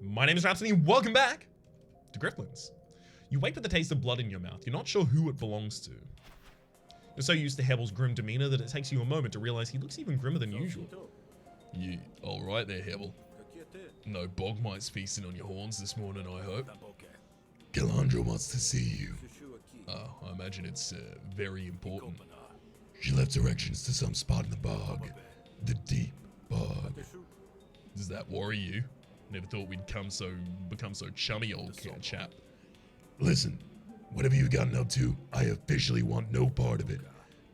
My name is Rhapsody, welcome back to Griftlands. You wake with the taste of blood in your mouth. You're not sure who it belongs to. You're so used to Hebel's grim demeanor that it takes you a moment to realize he looks even grimmer than usual. You alright there, Hebel? No bog mites feasting on your horns this morning, I hope. Calandra wants to see you. Oh, I imagine it's very important. She left directions to some spot in the bog. The deep bog. Does that worry you? Never thought we'd become so chummy, old chap. Listen, whatever you've gotten up to, I officially want no part of it.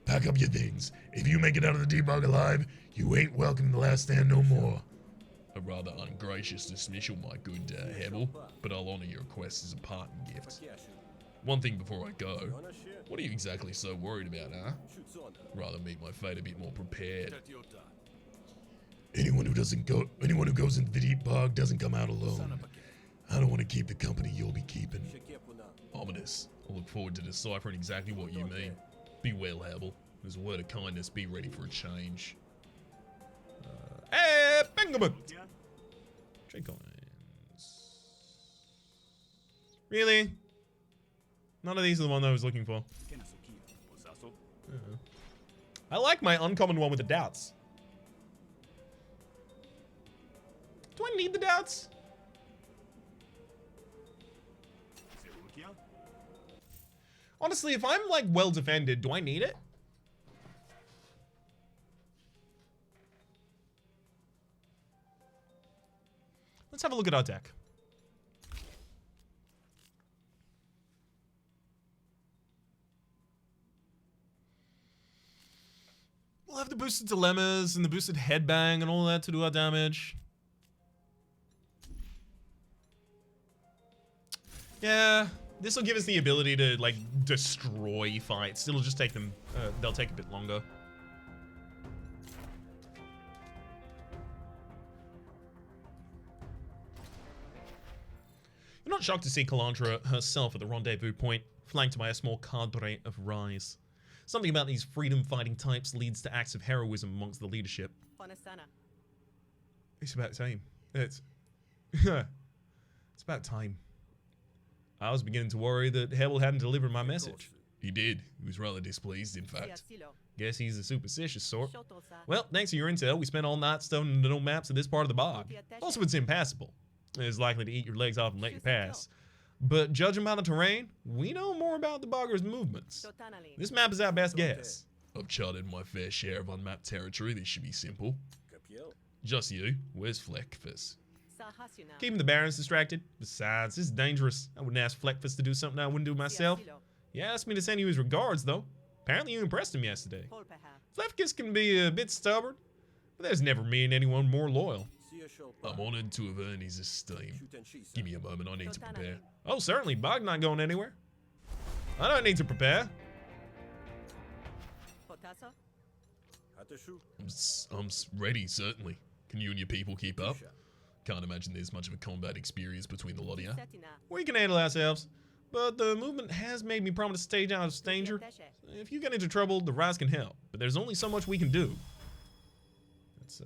Pack up your things. If you make it out of the deep bog alive, you ain't welcome in the last stand no more. A rather ungracious dismissal, my good Hebel, but I'll honor your request as a parting gift. One thing before I go, what are you exactly so worried about, huh? Rather meet my fate a bit more prepared. Anyone who goes into the deep bog doesn't come out alone. I don't want to keep the company you'll be keeping. Ominous. I look forward to deciphering exactly what you mean. Be well, Hebel. As a word of kindness, be ready for a change. Hey, Benjamin! Trade coins. Really? None of these are the one I was looking for. I like my uncommon one with the doubts. Do I need the doubts? Honestly, if I'm like well defended, do I need it? Let's have a look at our deck. We'll have the boosted dilemmas and the boosted headbang and all that to do our damage. Yeah, this will give us the ability to like destroy fights. It'll just take them, they'll take a bit longer. You're not shocked to see Calandra herself at the rendezvous point, flanked by a small cadre of Rise. Something about these freedom-fighting types leads to acts of heroism amongst the leadership. It's about time. It's about time. I was beginning to worry that Hebel hadn't delivered my message. He did. He was rather displeased, in fact. Guess he's a superstitious sort. Well, thanks to your intel, we spent all night stoning the no maps of this part of the bog. Also, it's impassable. It's likely to eat your legs off and let you pass. But judging by the terrain, we know more about the bogger's movements. This map is our best guess. I've charted my fair share of unmapped territory. This should be simple. Just you. Where's Fleckfus? Keeping the barons distracted. Besides, this is dangerous. I wouldn't ask Fleckfus to do something I wouldn't do myself. He asked me to send you his regards, though. Apparently you impressed him yesterday. Fleckfus can be a bit stubborn, but there's never been anyone more loyal. I'm honored to have earned his esteem. Give me a moment, I need to prepare. Oh, certainly. Bog not going anywhere. I don't need to prepare. I'm ready, certainly. Can you and your people keep up? Can't imagine there's much of a combat experience between the lot of you. We can handle ourselves, but the movement has made me promise to stay out of danger. If you get into trouble, the Rise can help, but there's only so much we can do. Let's,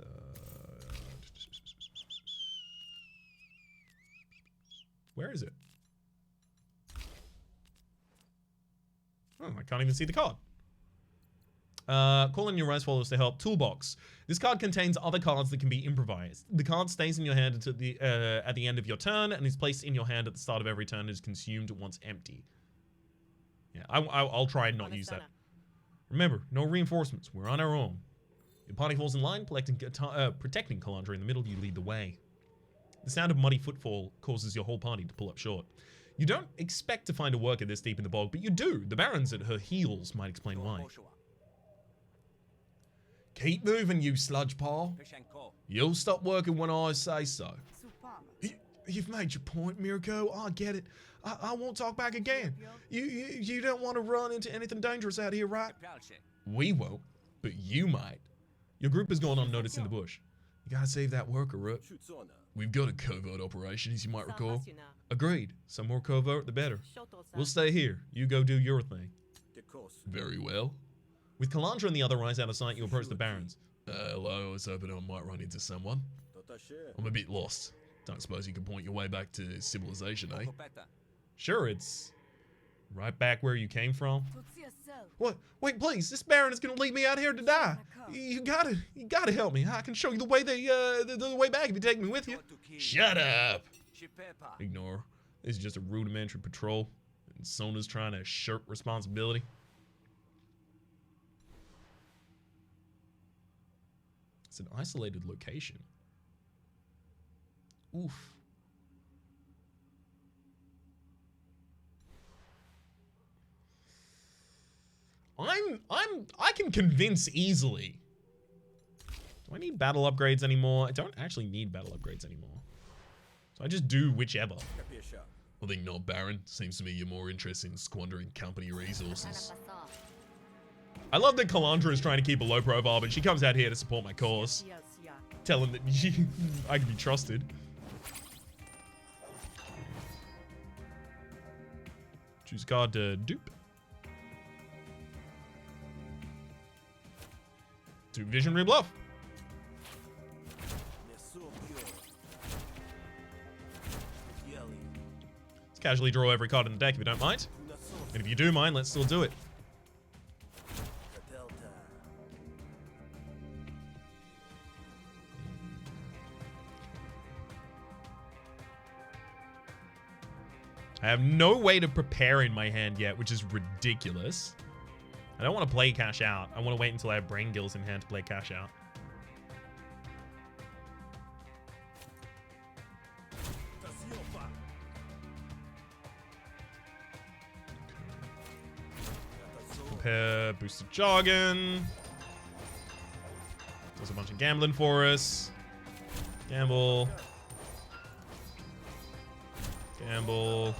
where is it? Oh, I can't even see the card. Call in your Rise followers to help. Toolbox. This card contains other cards that can be improvised. The card stays in your hand until at the end of your turn and is placed in your hand at the start of every turn and is consumed once empty. Yeah, I'll try and not use that. Remember, no reinforcements. We're on our own. Your party falls in line, protecting Calandra in the middle. You lead the way. The sound of muddy footfall causes your whole party to pull up short. You don't expect to find a worker this deep in the bog, but you do. The barons at her heels might explain why. Keep moving, you sludge paw. You'll stop working when I say so. You've made your point, Mirko. I get it. I won't talk back again. You don't want to run into anything dangerous out here, right? We won't, but you might. Your group has gone unnoticed in the bush. You gotta save that worker, Rook. We've got a covert operation, as you might recall. Agreed. Some more covert, the better. We'll stay here. You go do your thing. Very well. With Calandra and the other Rise out of sight, you approach the barons. Hello, I was hoping I might run into someone. I'm a bit lost. Don't suppose you can point your way back to civilization, eh? Sure, it's right back where you came from. What? Wait, please! This Baron is gonna leave me out here to die. You gotta help me. I can show you the way the way back if you take me with you. Shut up! Ignore. This is just a rudimentary patrol, and Sona's trying to shirk responsibility. It's an isolated location. Oof. I can convince easily. Do I need battle upgrades anymore? I don't actually need battle upgrades anymore. So I just do whichever. I think not, Baron. Seems to me you're more interested in squandering company resources. I love that Kalandra is trying to keep a low profile, but she comes out here to support my cause. Tell him that I can be trusted. Choose card to dupe. Do vision rebluff. Let's casually draw every card in the deck if you don't mind. And if you do mind, let's still do it. I have no way to prepare in my hand yet, which is ridiculous. I don't want to play cash out. I want to wait until I have brain gills in hand to play cash out. Prepare boosted jargon. Does a bunch of gambling for us. Gamble. Gamble.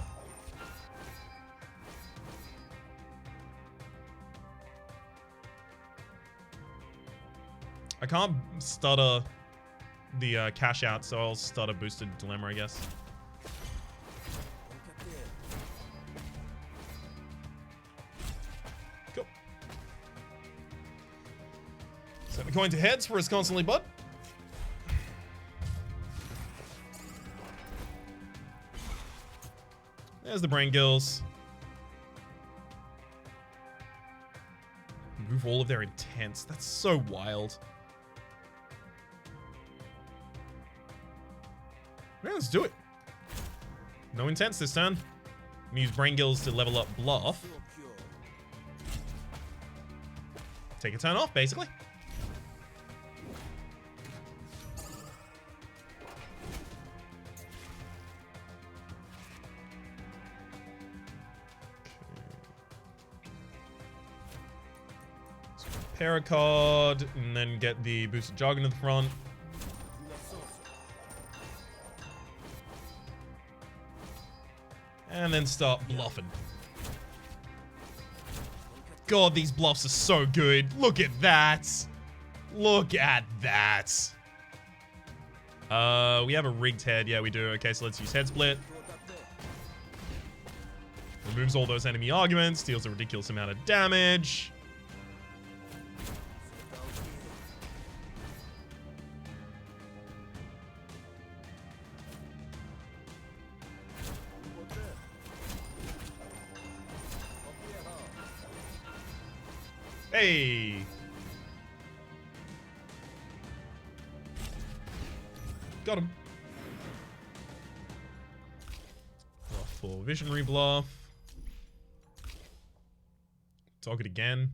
I can't stutter the cash out, so I'll start a boosted dilemma, I guess. Cool. Set the coin to heads for us constantly, bud. There's the brain gills. Remove all of their intents. That's so wild. Yeah, let's do it. No intents this turn. I'm gonna use brain gills to level up bluff. Take a turn off, basically. Pair a card, and then get the boosted jargon to the front. And then start bluffing. God, these bluffs are so good. Look at that. Look at that. We have a rigged head. Yeah, we do. Okay, so let's use head split. Removes all those enemy arguments. Deals a ridiculous amount of damage. Hey! Got him. Bluff for visionary bluff. Talk it again.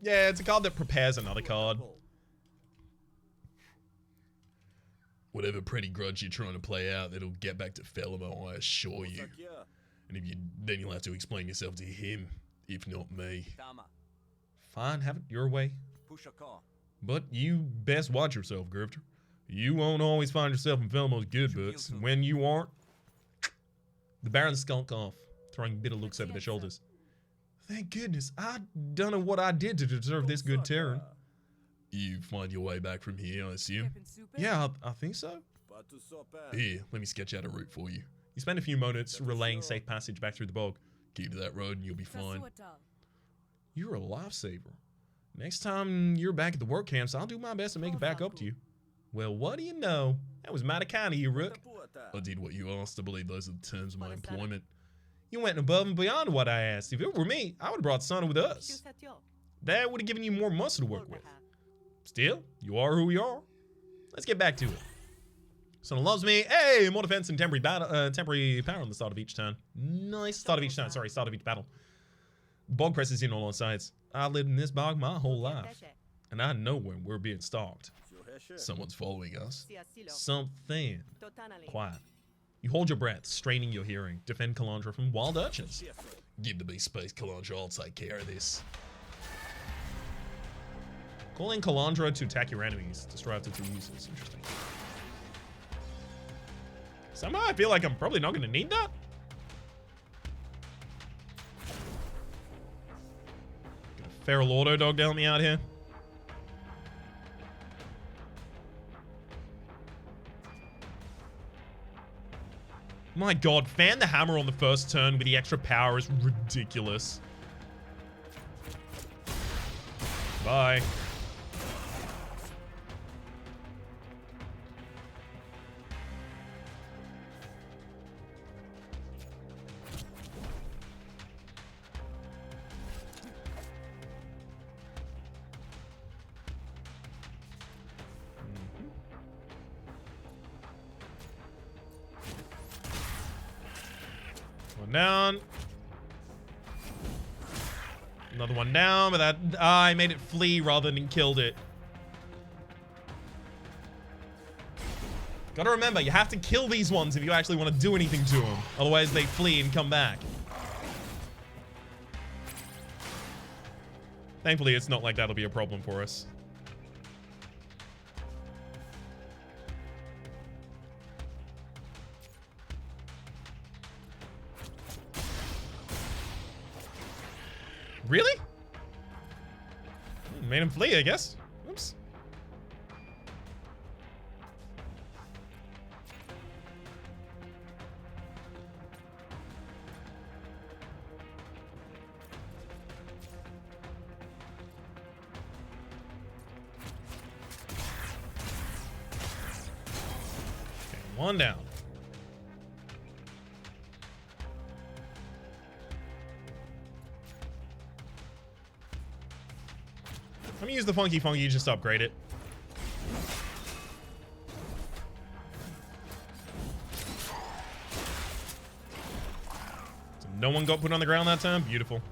Yeah, it's a card that prepares another card. Whatever petty grudge you're trying to play out, it'll get back to Felimo, I assure you. And if you, then you'll have to explain yourself to him, if not me. Fine, have it your way. But you best watch yourself, Grifter. You won't always find yourself in Felimo's good books. And when you aren't, the Barons skunk off, throwing bitter looks over their shoulders. Thank goodness, I don't know what I did to deserve this good turn. You find your way back from here, I assume? Yeah, I think so. Here, let me sketch out a route for you. You spend a few moments relaying safe passage back through the bog. Keep to that road and you'll be fine. You're a lifesaver. Next time you're back at the work camps, I'll do my best to make it back up to you. Well, what do you know? That was mighty kind of you, Rook. I did what you asked. I believe those are the terms of my employment. You went above and beyond what I asked. If it were me, I would have brought Sana with us. That would have given you more muscle to work with. Still, you are who you are. Let's get back to it. Sana loves me. Hey, more defense and temporary power on the start of each turn. Nice. Start of each turn. Sorry, start of each battle. Bog presses in on all sides. I've lived in this bog my whole life. And I know when we're being stalked. Someone's following us. Something. Quiet. You hold your breath, straining your hearing. Defend Kalandra from wild urchins. Give the beast space, Kalandra. I'll take care of this. Calling Kalandra to attack your enemies. Destroy after 2 uses. Interesting. Somehow I feel like I'm probably not going to need that. Got a feral auto dog to help me out here. My god, fan the hammer on the first turn with the extra power is ridiculous. Bye. One down. Another one down, but that I made it flee rather than killed it. Gotta remember, you have to kill these ones if you actually want to do anything to them. Otherwise, they flee and come back. Thankfully, it's not like that'll be a problem for us. Really? Made him flee, I guess. Oops. Okay, one down. I'm gonna use the Funky just to upgrade it. So no one got put on the ground that time? Beautiful.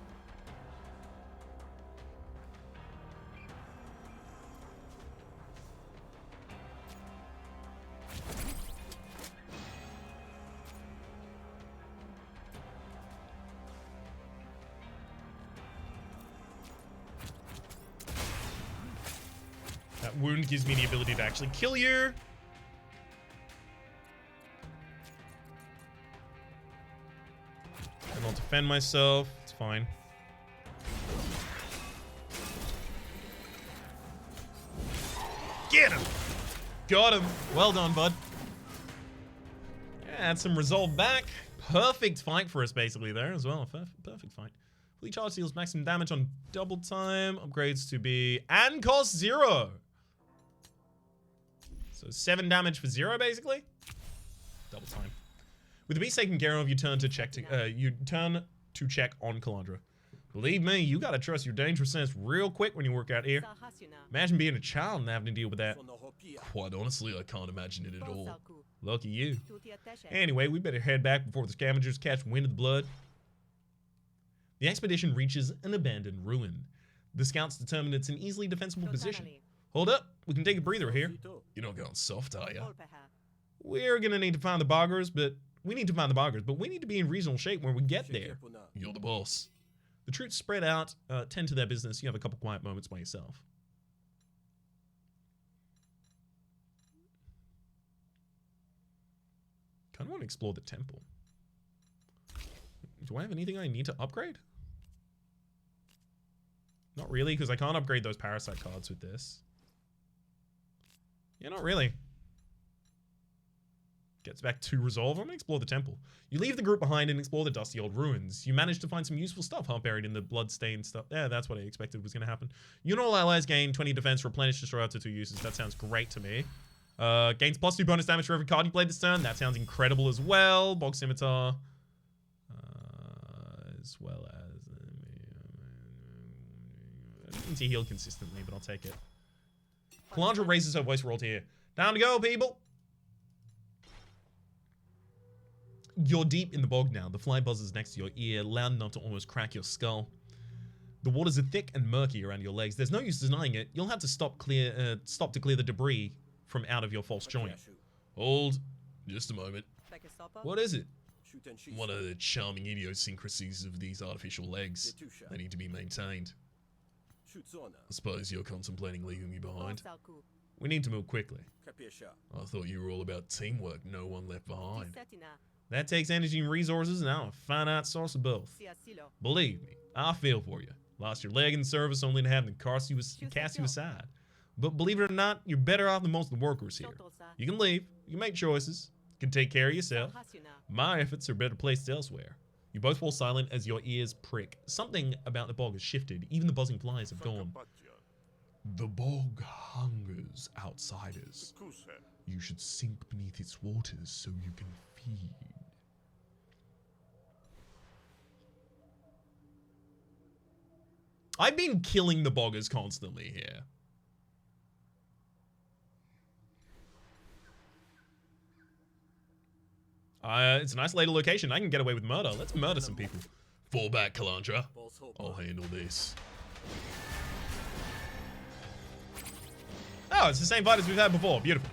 That wound gives me the ability to actually kill you. And I'll defend myself. It's fine. Get him! Got him. Well done, bud. Yeah, add some resolve back. Perfect fight for us, basically, there as well. Perfect fight. Fully charged deals maximum damage on double time. Upgrades to be... and cost 0. So 7 damage for 0, basically. Double time. With the beast taken care of, you turn to check on Kalandra. Believe me, you gotta trust your dangerous sense real quick when you work out here. Imagine being a child and having to deal with that. Quite honestly, I can't imagine it at all. Lucky you. Anyway, we better head back before the scavengers catch wind of the blood. The expedition reaches an abandoned ruin. The scouts determine it's an easily defensible position. Hold up, we can take a breather here. You're not going soft, are you? We're gonna need to find the boggers, but we need to be in reasonable shape when we get there. You're the boss. The troops spread out, tend to their business. You have a couple quiet moments by yourself. Kind of want to explore the temple. Do I have anything I need to upgrade? Not really, because I can't upgrade those parasite cards with this. Yeah, not really. Gets back to resolve. I'm gonna explore the temple. You leave the group behind and explore the dusty old ruins. You manage to find some useful stuff half buried in the blood-stained stuff. Yeah, that's what I expected was gonna happen. You and all allies gain 20 defense, replenish, destroy up to 2 uses. That sounds great to me. Gains +2 bonus damage for every card you play this turn. That sounds incredible as well. Bog Scimitar. As well as... I didn't see heal consistently, but I'll take it. Calandra raises her voice for all to hear. Time to go, people! You're deep in the bog now. The fly buzzes next to your ear, loud enough to almost crack your skull. The waters are thick and murky around your legs. There's no use denying it. You'll have to stop to clear the debris from out of your false joint. Hold. Just a moment. What is it? One of the charming idiosyncrasies of these artificial legs. They need to be maintained. I suppose you're contemplating leaving me behind. We need to move quickly. I thought you were all about teamwork, no one left behind. That takes energy and resources, and I'm a finite source of both. Believe me, I feel for you. Lost your leg in service only to have them cast you aside. But believe it or not, you're better off than most of the workers here. You can leave, you can make choices, you can take care of yourself. My efforts are better placed elsewhere. You both fall silent as your ears prick. Something about the bog has shifted. Even the buzzing flies have gone. The bog hungers outsiders. You should sink beneath its waters so you can feed. I've been killing the boggers constantly here. It's an isolated location. I can get away with murder. Let's murder some people. Fall back, Calandra. I'll handle this. Oh, it's the same fight as we've had before. Beautiful.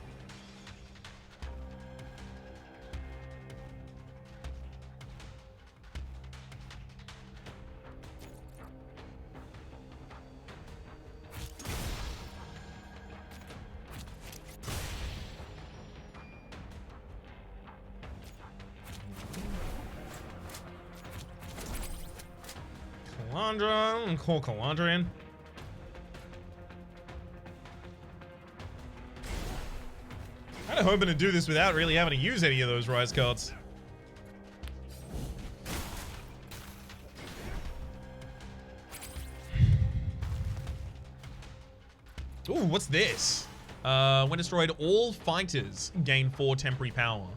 Calandra, call Calandra in. Kind of hoping to do this without really having to use any of those rise cards. Ooh, what's this? When destroyed, all fighters gain 4 temporary power.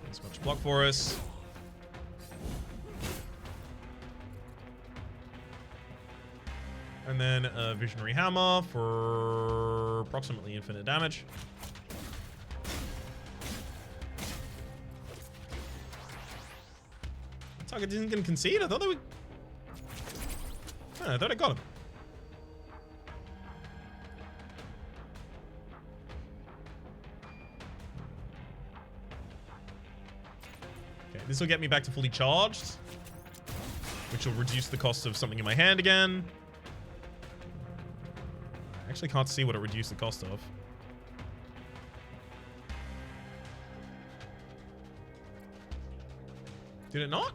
Thanks much block for us. And then a Visionary Hammer for approximately infinite damage. Target isn't going to concede? I thought they would... I thought I got him. Okay, this will get me back to fully charged, which will reduce the cost of something in my hand again. I actually can't see what it reduced the cost of. Did it not?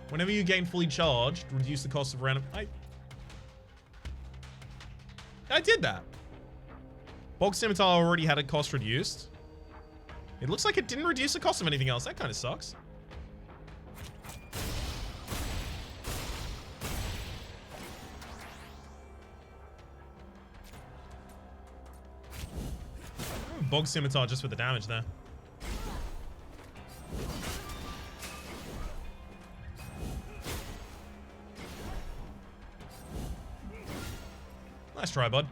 Whenever you gain fully charged, reduce the cost of random... I did that. Bog Scimitar already had a cost reduced. It looks like it didn't reduce the cost of anything else. That kind of sucks. Bog Scimitar just for the damage there. Nice try, bud.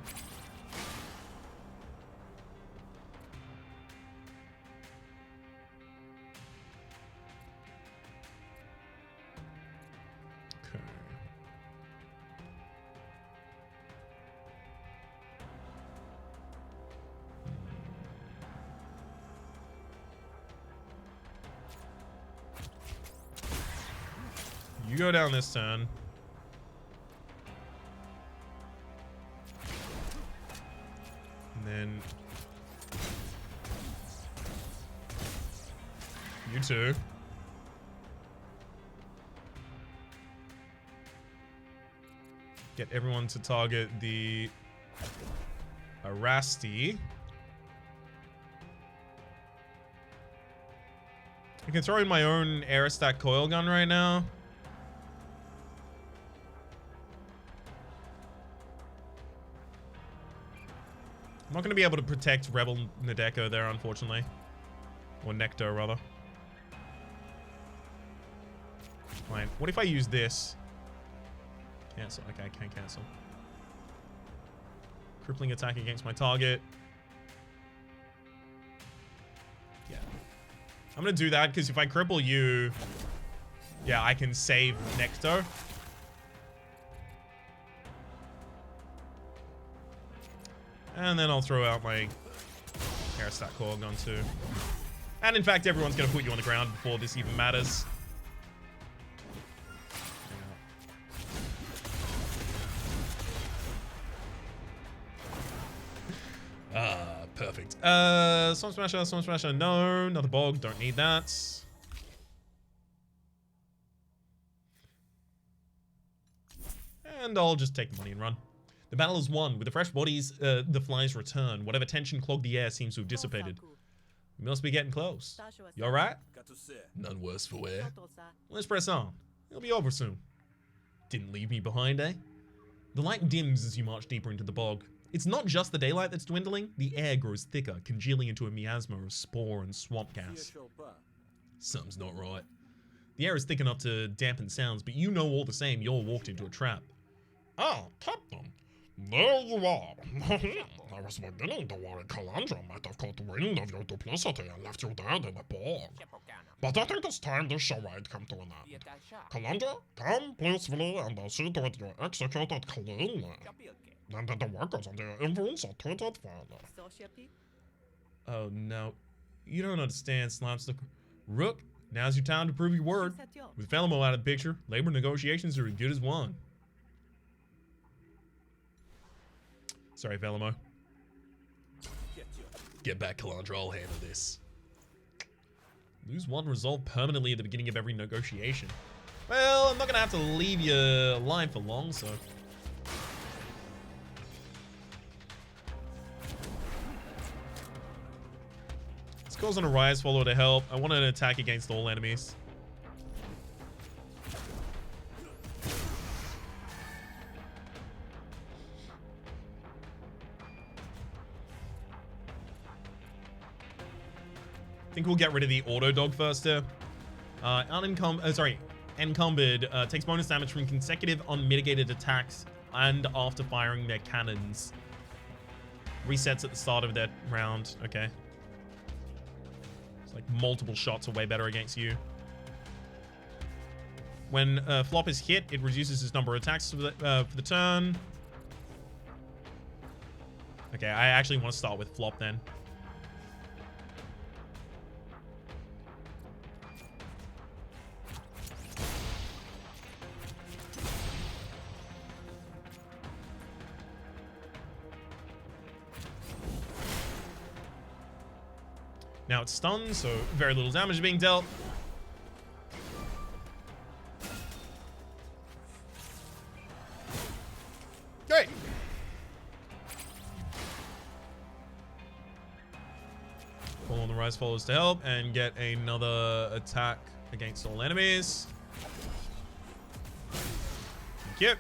Okay. You go down this turn. And then... You too. Get everyone to target the Rhapsody. I can throw in my own aerostack coil gun right now. I'm not going to be able to protect Rebel Nadeko there, unfortunately. Or Necto, rather. Fine. What if I use this? Cancel. Okay, I can't cancel. Crippling attack against my target. Yeah. I'm going to do that because if I cripple you, yeah, I can save Necto. And then I'll throw out my aerostack core gun too. And in fact, everyone's going to put you on the ground before this even matters. Perfect. Swamp Smasher, no. Another bog, don't need that. And I'll just take the money and run. The battle is won. With the fresh bodies, the flies return. Whatever tension clogged the air seems to have dissipated. We must be getting close. You alright? None worse for wear. Let's press on. It'll be over soon. Didn't leave me behind, eh? The light dims as you march deeper into the bog. It's not just the daylight that's dwindling. The air grows thicker, congealing into a miasma of spore and swamp gas. Something's not right. The air is thick enough to dampen sounds, but you know all the same you're walked into a trap. Oh, Captain. There you are. I was beginning to worry Calandra might have caught wind of your duplicity and left you dead in the bog. But I think it's time this charade come to an end. Calandra, come peacefully and I'll see to it you're executed cleanly. And that the workers on the influence are treated fairly. Oh no. You don't understand, Slapstick. Rook, now's your time to prove your word. With Felimo out of the picture, labor negotiations are as good as won. Sorry, Felimo. Get back, Calandra. I'll handle this. Lose one, resolve permanently at the beginning of every negotiation. Well, I'm not gonna have to leave you alive for long, so. Let's cause on a rise follower to help. I want an attack against all enemies. I think we'll get rid of the auto dog first here. Encumbered takes bonus damage from consecutive unmitigated attacks and after firing their cannons. Resets at the start of that round. Okay. It's like multiple shots are way better against you. When Flop is hit, it reduces his number of attacks for the turn. Okay, I actually want to start with Flop then. Now it's stunned, so very little damage is being dealt. Great. Call on the Rise Followers to help and get another attack against all enemies. Thank you.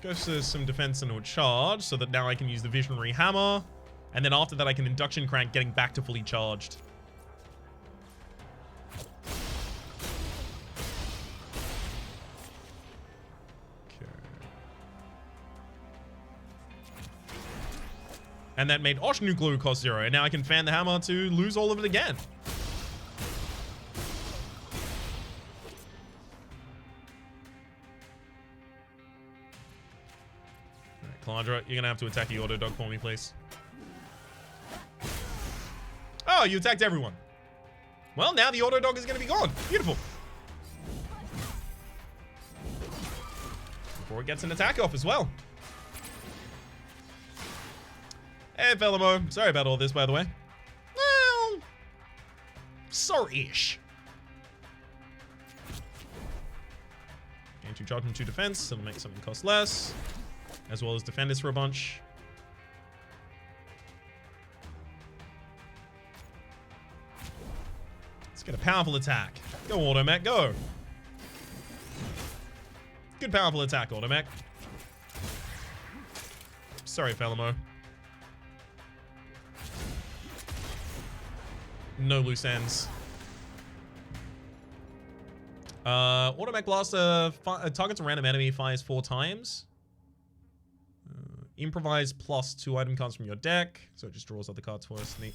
Goes to some defense into a charge so that now I can use the Visionary Hammer. And then after that, I can Induction Crank, getting back to fully charged. Okay. And that made Oshnu Glue cost 0. And now I can fan the hammer to lose all of it again. Calandra, you're gonna have to attack the auto dog for me, please. Oh, you attacked everyone. Well, now the auto dog is gonna be gone. Beautiful. before it gets an attack off as well. Hey, Felimo. Sorry about all this, by the way. Well, sorry-ish. Gain 2 charge and 2 defense, so it'll make something cost less. As well as defend this for a bunch. Let's get a powerful attack. Go, Automech, go. Good powerful attack, Automech. Sorry, Felimo. No loose ends. Automech Blaster targets a random enemy, fires 4 times. Improvise plus 2 item cards from your deck. So it just draws other cards for us. Neat.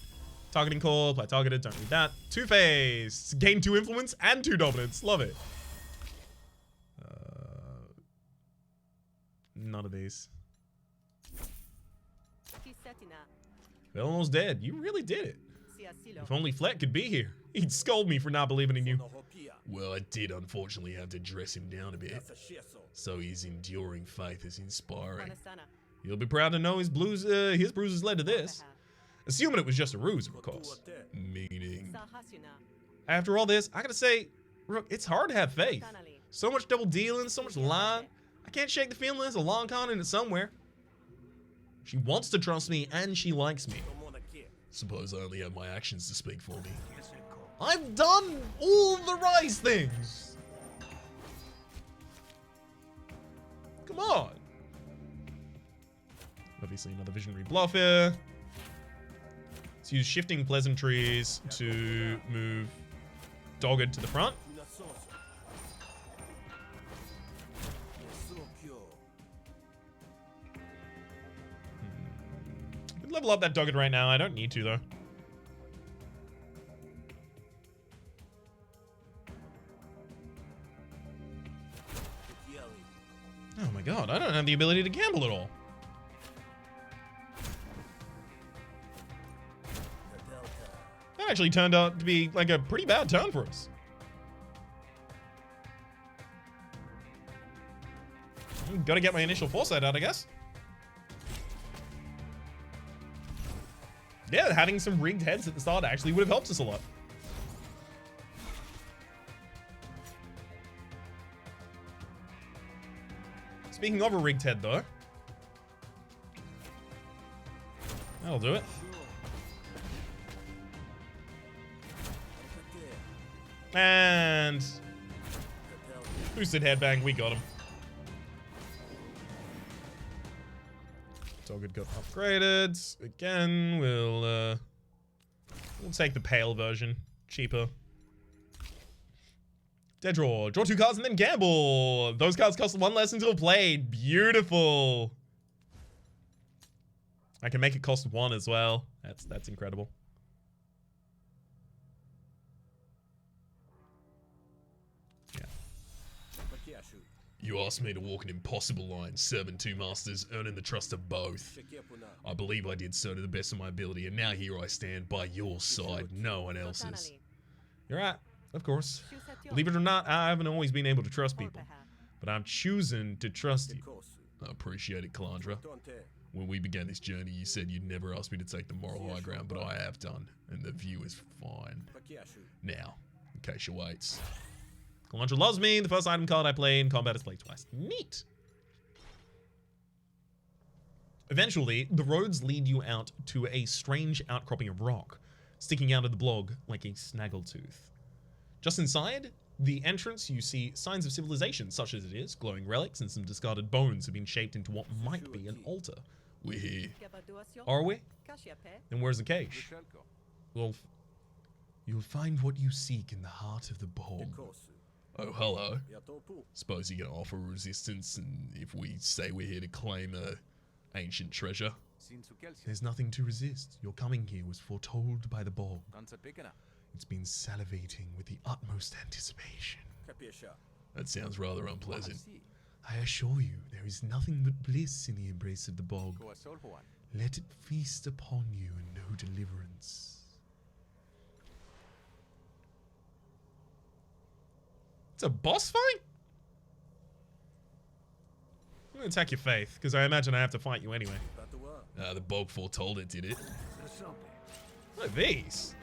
Targeting call, play targeted, don't need that. Two-Face. Gain 2 influence and 2 dominance. Love it. None of these. Velmo's dead. You really did it. If only Fleck could be here. He'd scold me for not believing in you. Well, I did unfortunately have to dress him down a bit. So his enduring faith is inspiring. You'll be proud to know his bruises led to this. Assuming it was just a ruse, of course. Meaning? After all this, I gotta say, Rook, it's hard to have faith. So much double dealing, so much lying. I can't shake the feeling there's a long con in it somewhere. She wants to trust me, and she likes me. Suppose I only have my actions to speak for me. I've done all the right things. Come on. Obviously another visionary bluff here. Let's use shifting pleasantries to move Dogged to the front. Could level up that Dogged right now. I don't need to though. Oh my god, I don't have the ability to gamble at all. That actually turned out to be like a pretty bad turn for us. Gotta get my initial foresight out, I guess. Yeah, having some rigged heads at the start actually would have helped us a lot. Speaking of a rigged head, though. That'll do it. And boosted headbang, we got him. Dogged got upgraded. Again, we'll take the pale version. Cheaper. Dead draw. Draw 2 cards and then gamble. Those cards cost 1 less until played. Beautiful. I can make it cost 1 as well. That's incredible. Yeah. You asked me to walk an impossible line, serving 2 masters, earning the trust of both. I believe I did so to the best of my ability, and now here I stand by your side, no one else's. You're right. Of course. Believe it or not, I haven't always been able to trust people. But I'm choosing to trust you. I appreciate it, Calandra. When we began this journey, you said you'd never ask me to take the moral high ground, but I have done, and the view is fine. Now, in case you waits. Calandra loves me. The first item card I play in combat is played twice. Neat. Eventually, the roads lead you out to a strange outcropping of rock, sticking out of the bog like a snaggletooth. Just inside the entrance, you see signs of civilization, such as it is. Glowing relics and some discarded bones have been shaped into what might be an altar. We're here. Are we? Then where's the cache? Well, you'll find what you seek in the heart of the bog. Oh, hello. Suppose you're gonna offer resistance, and if we say we're here to claim a ancient treasure? There's nothing to resist. Your coming here was foretold by the bog. It's been salivating with the utmost anticipation. That sounds rather unpleasant. I assure you, there is nothing but bliss in the embrace of the bog. Let it feast upon you and no deliverance. It's a boss fight? attack your faith, because I imagine I have to fight you anyway. The bog foretold it, did it? Look at these.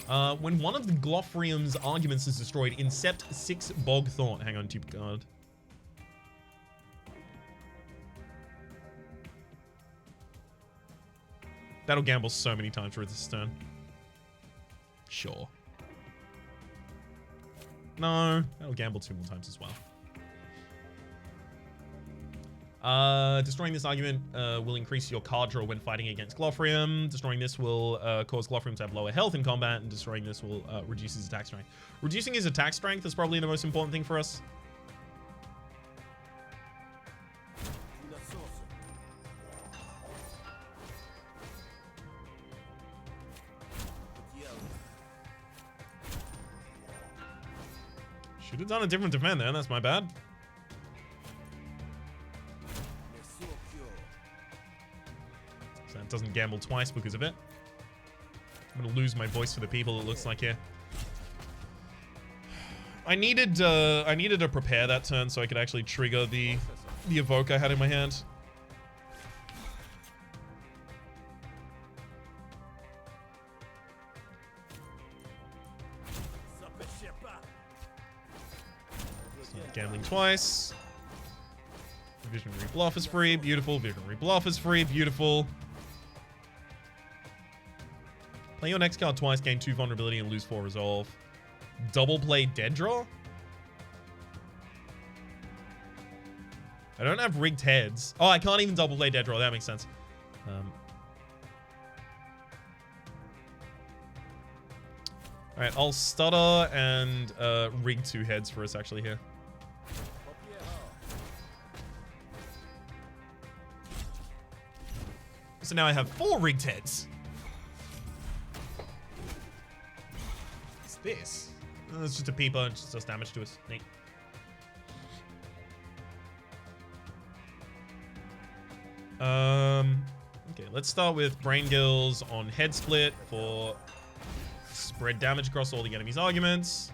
When one of the Glofrium's arguments is destroyed, incept 6 Bog Thought. Hang on, Tube Guard. That'll gamble so many times for this turn. Sure. No, that'll gamble 2 more times as well. Destroying this argument will increase your card draw when fighting against Glofrium. Destroying this will cause Glofrium to have lower health in combat, and destroying this will reduce his attack strength. Reducing his attack strength is probably the most important thing for us. Should have done a different defend there, that's my bad. So that doesn't gamble twice because of it. I'm gonna lose my voice for the people, it looks like here. I needed to prepare that turn so I could actually trigger the evoke I had in my hand. Gambling twice. Visionary Bluff is free, beautiful. Visionary Bluff is free, beautiful. Play your next card twice, gain 2 vulnerability and lose 4 resolve. Double play Dead Draw? I don't have rigged heads. Oh, I can't even double play Dead Draw, that makes sense. Alright, I'll stutter and rig 2 heads for us actually here. So now I have 4 rigged heads. What's this? Oh, it's just a peeper. It just does damage to us. Neat. Okay, let's start with Brain Gills on Head Split for spread damage across all the enemy's arguments.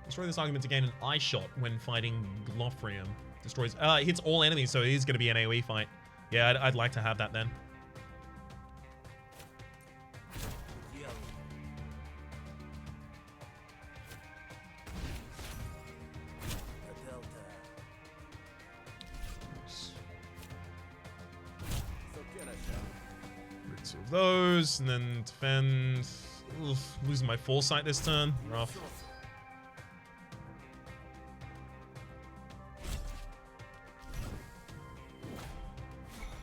Destroy this argument to gain an eye shot when fighting Glofrium. Destroys, it hits all enemies, so it is going to be an AoE fight. Yeah, I'd like to have that then. Rid 2 of those, and then defend. Oof, losing my foresight this turn. Rough.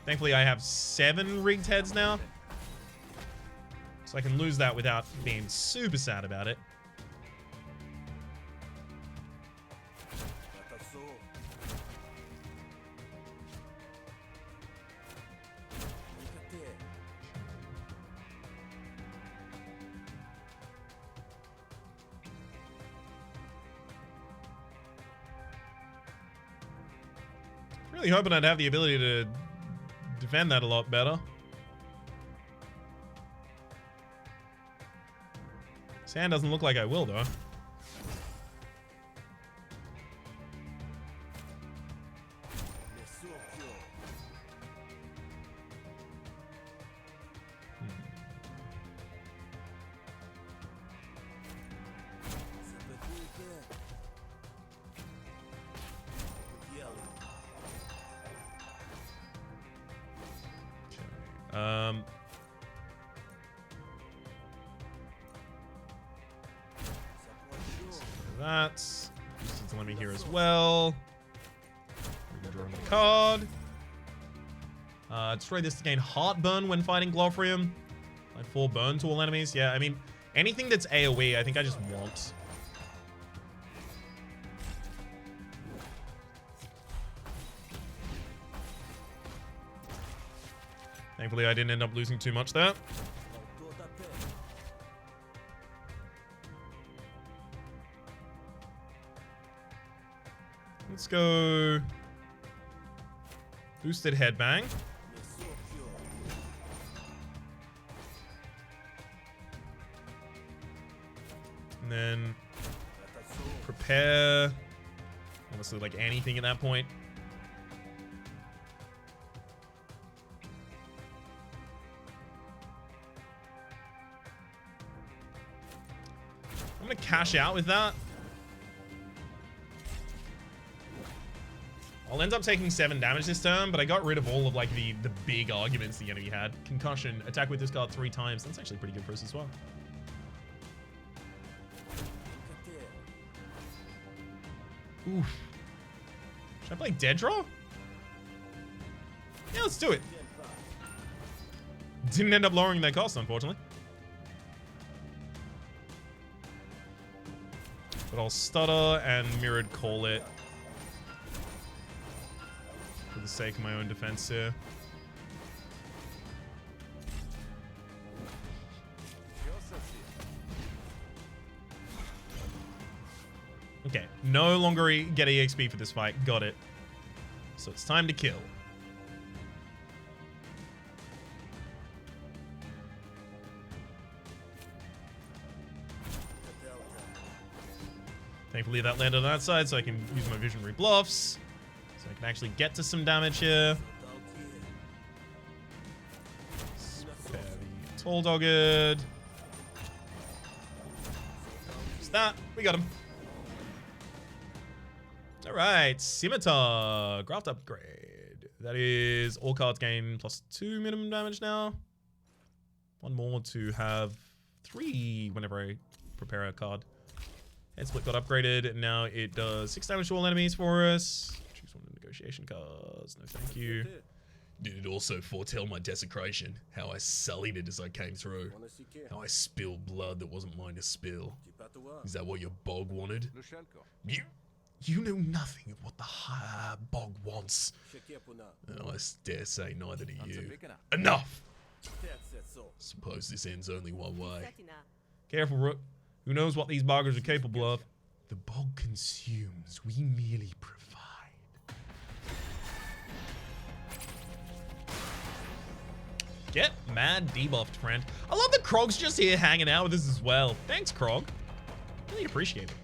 Thankfully, I have 7 rigged heads now. So I can lose that without being super sad about it. Really hoping I'd have the ability to defend that a lot better. This hand doesn't look like I will, though. That's just let me here as well. We can draw another card. Destroy this to gain Heartburn when fighting Glofrium. Like 4 burn to all enemies. Yeah, I mean, anything that's AoE, I think I just want. Thankfully, I didn't end up losing too much there. Let's go boosted headbang. And then prepare. Honestly, like anything at that point. cash out with that. I'll end up taking 7 damage this turn, but I got rid of all of like the big arguments the enemy had. Concussion, attack with this card 3 times. That's actually pretty good for us as well. Oof. Should I play Dead Draw? Yeah, let's do it. Didn't end up lowering their cost, unfortunately. But I'll stutter and mirrored call it. For the sake of my own defense here. Okay, no longer get EXP for this fight. Got it. So it's time to kill. Thankfully that landed on that side, so I can use my visionary bluffs. So I can actually get to some damage here. Spare the tall dogged. Just that. We got him. Alright, Scimitar. Graft upgrade. That is all cards gain +2 minimum damage now. One more to have 3 whenever I prepare a card. Head split got upgraded, and now it does 6 damage to all enemies for us. Choose one of the negotiation cards. No, thank you. Did it also foretell my desecration? How I sullied it as I came through? How I spilled blood that wasn't mine to spill? Is that what your bog wanted? You know nothing of what the bog wants. And I dare say neither do you. Enough! Suppose this ends only one way. Careful, Rook. Who knows what these boggers are capable of? The bog consumes. We merely provide. Get mad debuffed, friend. I love that Krog's just here hanging out with us as well. Thanks, Krog. Really appreciate it.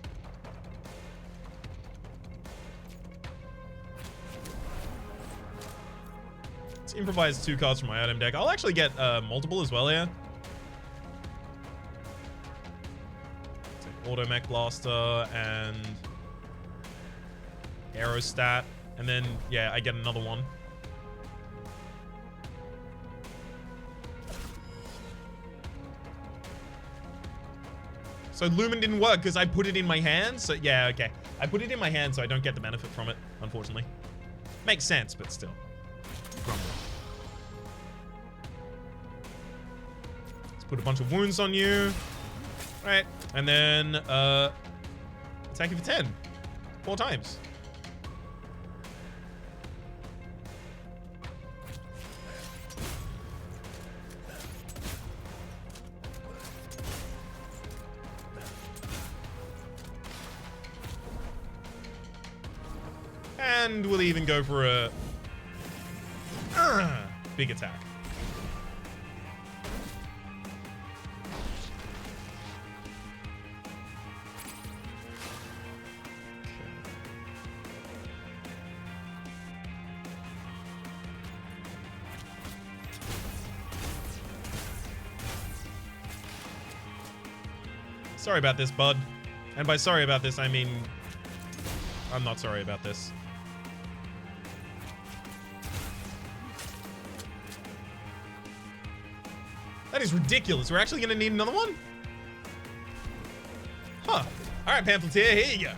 Let's improvise 2 cards from my item deck. I'll actually get multiple as well here. Auto Mech Blaster and Aerostat, and then yeah, I get another one. So Lumen didn't work because I put it in my hand. So yeah, okay, I put it in my hand so I don't get the benefit from it, unfortunately. Makes sense, but still. Grumble. Let's put a bunch of wounds on you. Right, and then attack you for 10. 4 times. And we'll even go for a big attack. Sorry about this, bud. And by sorry about this, I mean I'm not sorry about this. That is ridiculous. We're actually going to need another one? Huh. All right, Pamphleteer, here you go.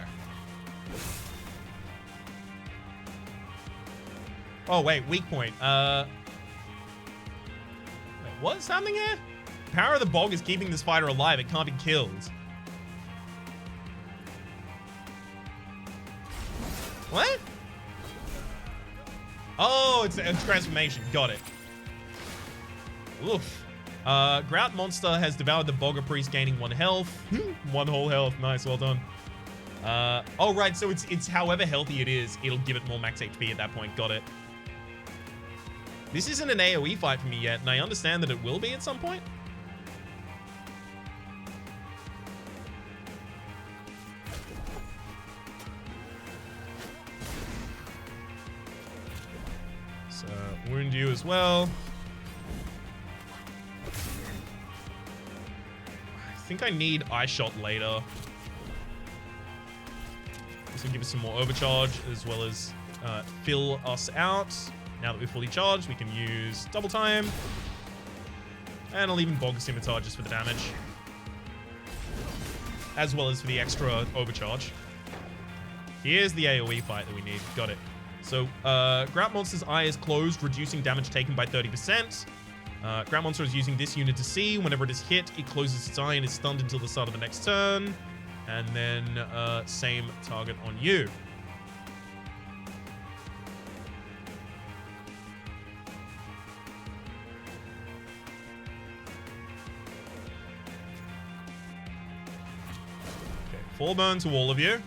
Oh, wait, weak point. Wait, what's happening here? Power of the bog is keeping this fighter alive. It can't be killed. What? Oh, it's a transformation. Got it. Oof. Grout monster has devoured the Bogger Priest, gaining 1 health. 1 whole health. Nice, well done. Oh, right, so it's however healthy it is, it'll give it more max HP at that point. Got it. This isn't an AoE fight for me yet, and I understand that it will be at some point. So, wound you as well. I think I need Eye Shot later. This will give us some more overcharge as well as fill us out. Now that we're fully charged, we can use double time. And I'll even bog scimitar just for the damage. As well as for the extra overcharge. Here's the AoE fight that we need. Got it. So, Grout Monster's eye is closed, reducing damage taken by 30%. Grout Monster is using this unit to see. Whenever it is hit, it closes its eye and is stunned until the start of the next turn. And then, same target on you. Okay, 4 burn to all of you.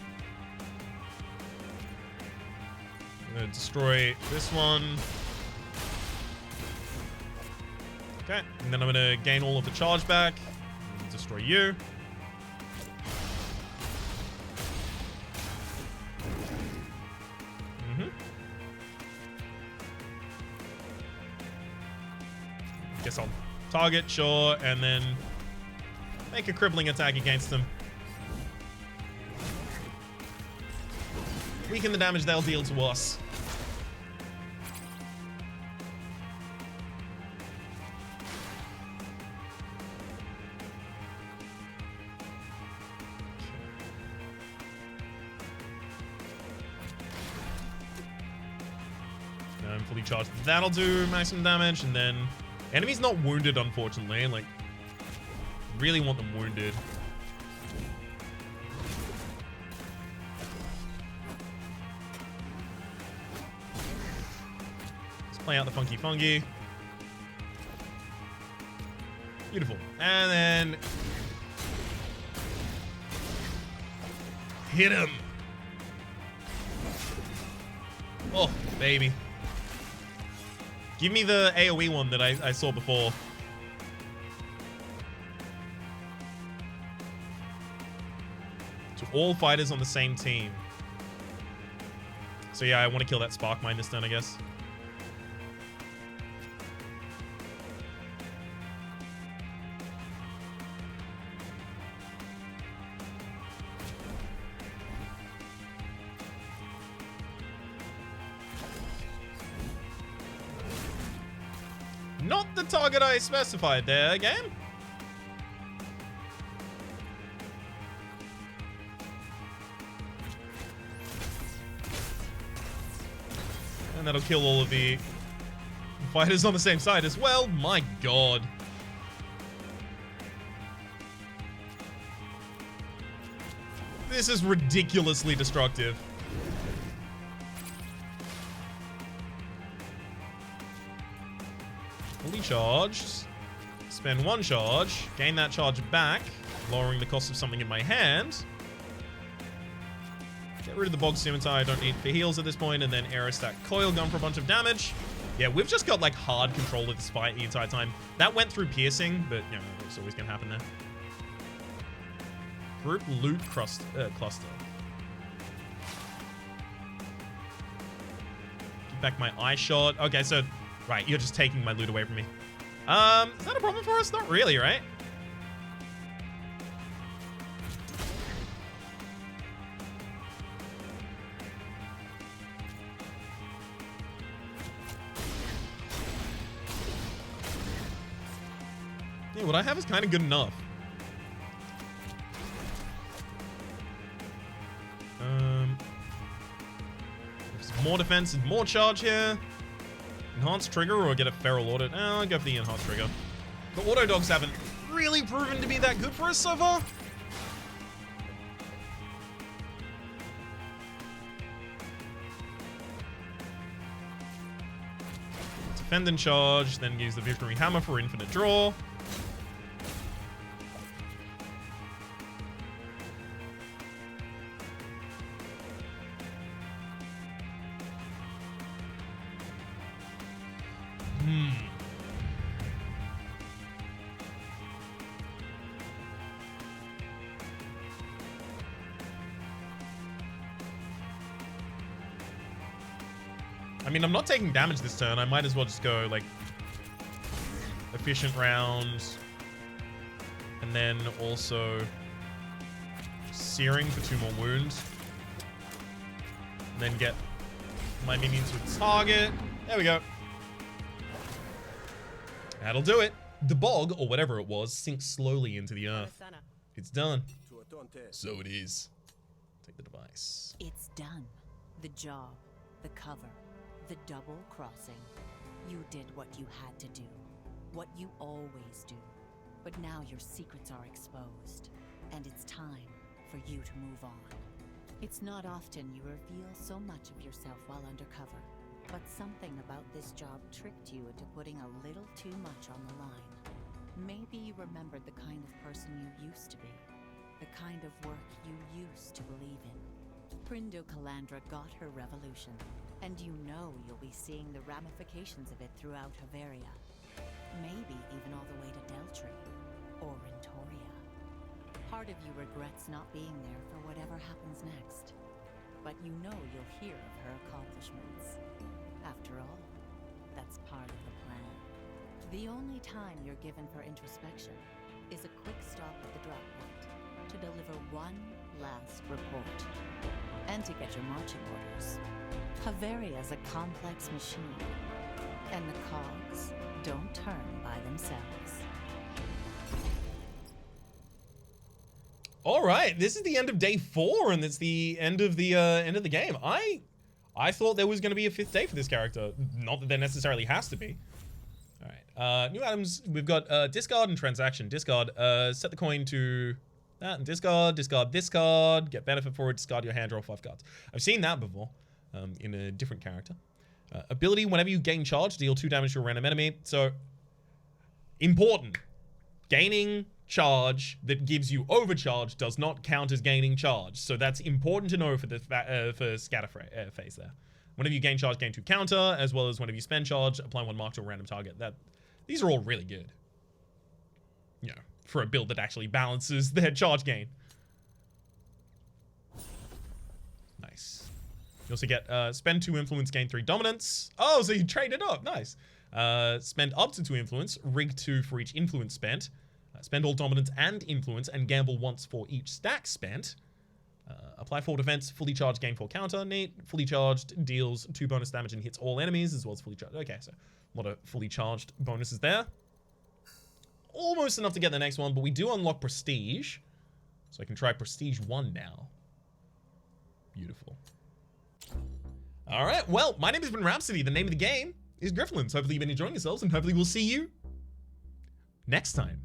I'm gonna destroy this one. Okay, and then I'm gonna gain all of the charge back. And destroy you. Guess I'll target, sure, and then make a crippling attack against them. Weaken the damage they'll deal to us. Now I'm fully charged. That'll do maximum damage, and then enemy's not wounded, unfortunately. Like, really want them wounded. Let's play out the funky fungi. Beautiful. And then hit him. Oh, baby. Give me the AoE one that I saw before. To all fighters on the same team. So yeah, I want to kill that Spark Mine this turn, I guess. Not the target I specified there, game. And that'll kill all of the fighters on the same side as well. My god. This is ridiculously destructive. Fully charged. Spend 1 charge. Gain that charge back, lowering the cost of something in my hand. Get rid of the Bog Scimitar I don't need for heals at this point, and then Aerostack Coil Gun for a bunch of damage. Yeah, we've just got like hard control of this fight the entire time. That went through piercing, but you know, it's always gonna happen there. Group Loot Cluster. Get back my eye shot. Okay, so right, you're just taking my loot away from me. Is that a problem for us? Not really, right? Yeah, what I have is kind of good enough. There's more defense and more charge here. Enhanced trigger or get a feral audit? I'll go for the enhanced trigger. The auto dogs haven't really proven to be that good for us so far. Defend and charge, then use the Victory Hammer for infinite draw. I mean, I'm not taking damage this turn. I might as well just go, like, efficient round. And then also Searing for 2 more wounds. And then get my minion to target. There we go. That'll do it. The bog, or whatever it was, sinks slowly into the earth. It's done. So it is. Take the device. It's done. The job, the cover, the double crossing. You did what you had to do. What you always do. But now your secrets are exposed. And it's time for you to move on. It's not often you reveal so much of yourself while undercover. But something about this job tricked you into putting a little too much on the line. Maybe you remembered the kind of person you used to be. The kind of work you used to believe in. Prindo Calandra got her revolution, and you know you'll be seeing the ramifications of it throughout Haveria. Maybe even all the way to Deltry, or Rentoria. Part of you regrets not being there for whatever happens next. But you know you'll hear of her accomplishments. After all, that's part of the plan. The only time you're given for introspection is a quick stop at the drop point to deliver one last report and to get your marching orders. Haveria's a complex machine, and the cogs don't turn by themselves. All right, this is the end of day 4, and it's the end of the game. I thought there was going to be a 5th day for this character. Not that there necessarily has to be. All right, new items. We've got discard and transaction. Discard. Set the coin to that and discard. Discard this card. Get benefit for it. Discard your hand. Draw 5 cards. I've seen that before in a different character. Ability. Whenever you gain charge, deal 2 damage to a random enemy. So important. Gaining charge that gives you overcharge does not count as gaining charge. So that's important to know for the for scatter phase there. Whenever you gain charge, gain 2 counter, as well as whenever you spend charge, apply 1 mark to a random target. These are all really good. You know, for a build that actually balances their charge gain. Nice. You also get spend 2 influence, gain 3 dominance. Oh, so you trade it up. Nice. Spend up to 2 influence, rig 2 for each influence spent. Spend all dominance and influence and gamble once for each stack spent. Apply 4 defense, fully charged, gain 4 counter. Neat. Fully charged deals 2 bonus damage and hits all enemies as well as fully charged. Okay, so a lot of fully charged bonuses there. Almost enough to get the next one, but we do unlock Prestige. So I can try Prestige 1 now. Beautiful. All right, well, my name has been Rhapsody. The name of the game is Griftlands. Hopefully you've been enjoying yourselves, and hopefully we'll see you next time.